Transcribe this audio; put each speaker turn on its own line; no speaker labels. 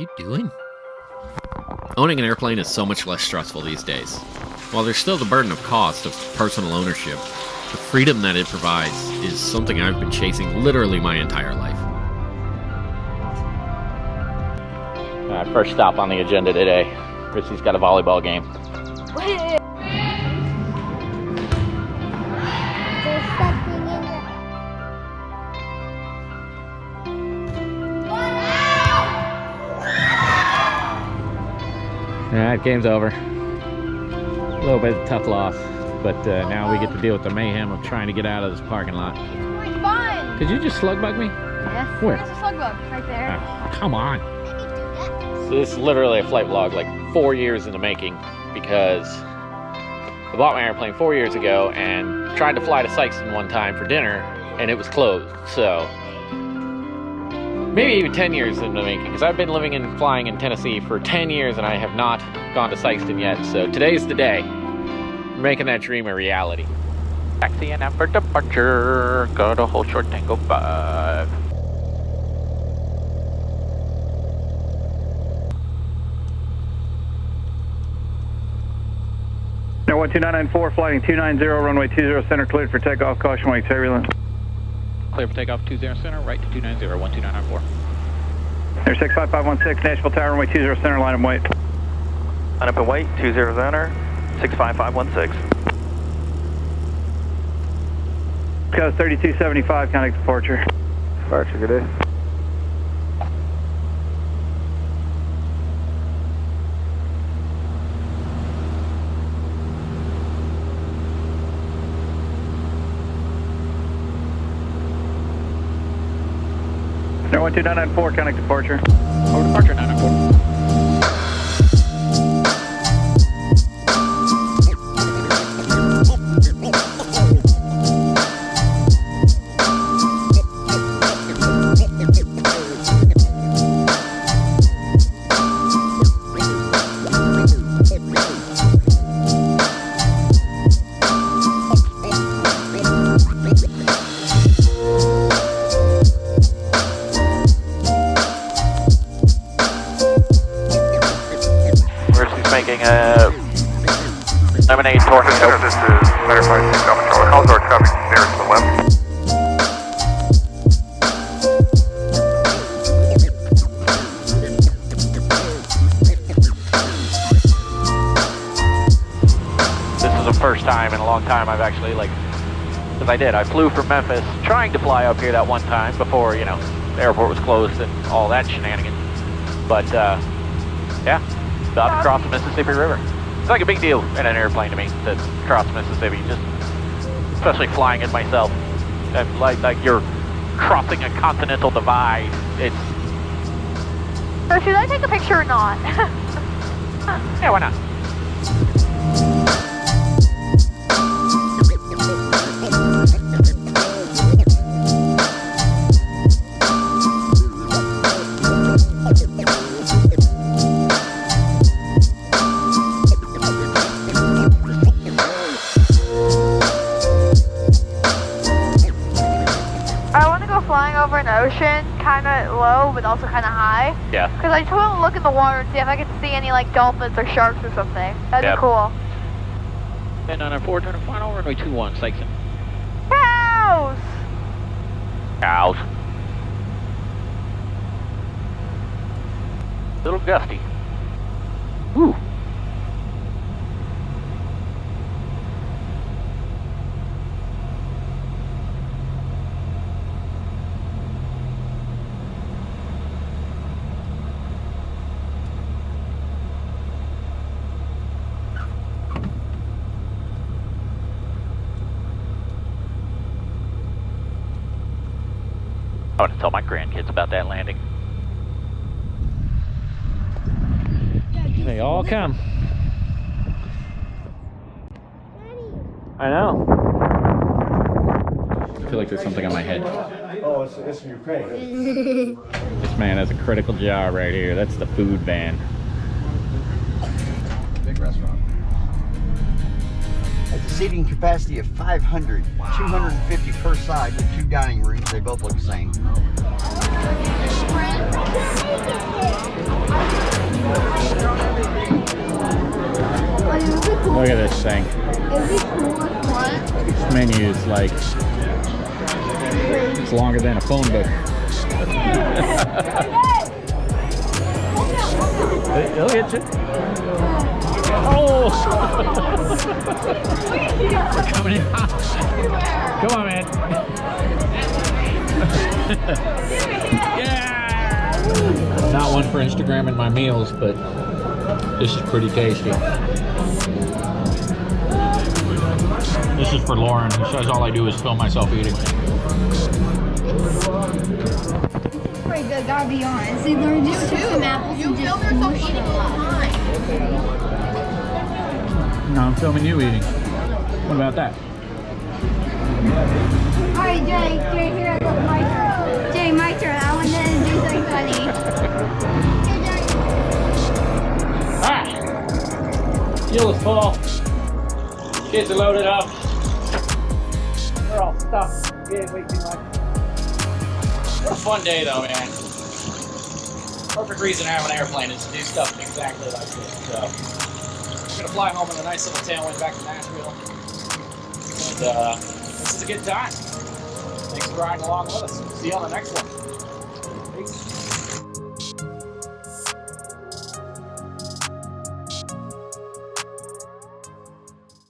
you doing? Owning an airplane is so much less stressful these days. While there's still the burden of cost of personal ownership, the freedom that it provides is something I've been chasing literally my entire life.
First stop on the agenda today. Chrissy's got a volleyball game. Alright, game's over. A little bit of a tough loss, but now we get to deal with the mayhem of trying to get out of this parking lot.
It's fun!
Did you just slug bug me?
Yes.
Where?
There's a slug bug right there.
Oh, come on. So this is literally a flight vlog like 4 years in the making, because I bought my airplane 4 years ago and tried to fly to Sikeston one time for dinner and it was closed. So maybe even 10 years in the making, because I've been living and flying in Tennessee for 10 years and I have not gone to Sikeston yet. So today's the day. We're making that dream a reality. Taxi and for departure. Go to hold short Tango 5.
Air 12994, flighting 290, runway 20 center, cleared for takeoff, caution wake turbulence.
Clear for takeoff 20 center, right to 290, 12994.
Air 65516, Nashville Tower, runway 20 center, line up and wait.
Line up and wait, 20 center, 65516.
Code 3275, contact departure. Departure, good day. Air 12994, contact departure.
Over departure 994.
Making a Nbhd tornado. This is Firefly 6 Alpha Charlie. Calls are coming nearest to the left.
This is the first time in a long time I've actually, because I flew from Memphis trying to fly up here that one time before, the airport was closed and all that shenanigans. But, yeah. About to cross the Mississippi River. It's like a big deal in an airplane to me to cross Mississippi, just especially flying it myself. And like you're crossing a continental divide. It's.
So should I take a picture or not?
Yeah, why not?
Flying over an ocean, kind of low, but also kind of high.
Yeah.
Because I just want to look in the water and see if I can see any dolphins or sharks or something. That'd be cool.
And on our forward turn and final, runway 21, Sikeston.
Cows!
Cows. Little gusty. Woo. I want to tell my grandkids about that landing. They all come. I know. I feel like there's something on my head.
Oh, it's in your crane.
This man has a critical job right here. That's the food van.
Big restaurant.
Has a seating capacity of 500, 250 per side with 2 dining rooms. They both look the same.
Look at this thing. This menu is like, it's longer than a phone book. He'll hit you. Oh! Coming in hot. Come on, man. Yeah! Not one for Instagramming my meals, but this is pretty tasty. This is for Lauren, who says all I do is film myself eating.
Pretty good, gotta be honest. See, Lauren just took some apples. You film yourself eating all the time.
No, I'm filming you eating. What about that?
Alright, Jay, here, look, my turn. Jay, my turn. I want to do something funny.
Ah! Fuel is full. Kids are loaded up. They're all stuffed. Getting way too much. What a fun day, though, man. Perfect reason to have an airplane is to do stuff exactly like this. So, we're gonna fly home in a nice little tailwind back to Nashville. And this is a good time. Thanks for riding along with us. See you on the next one. Peace.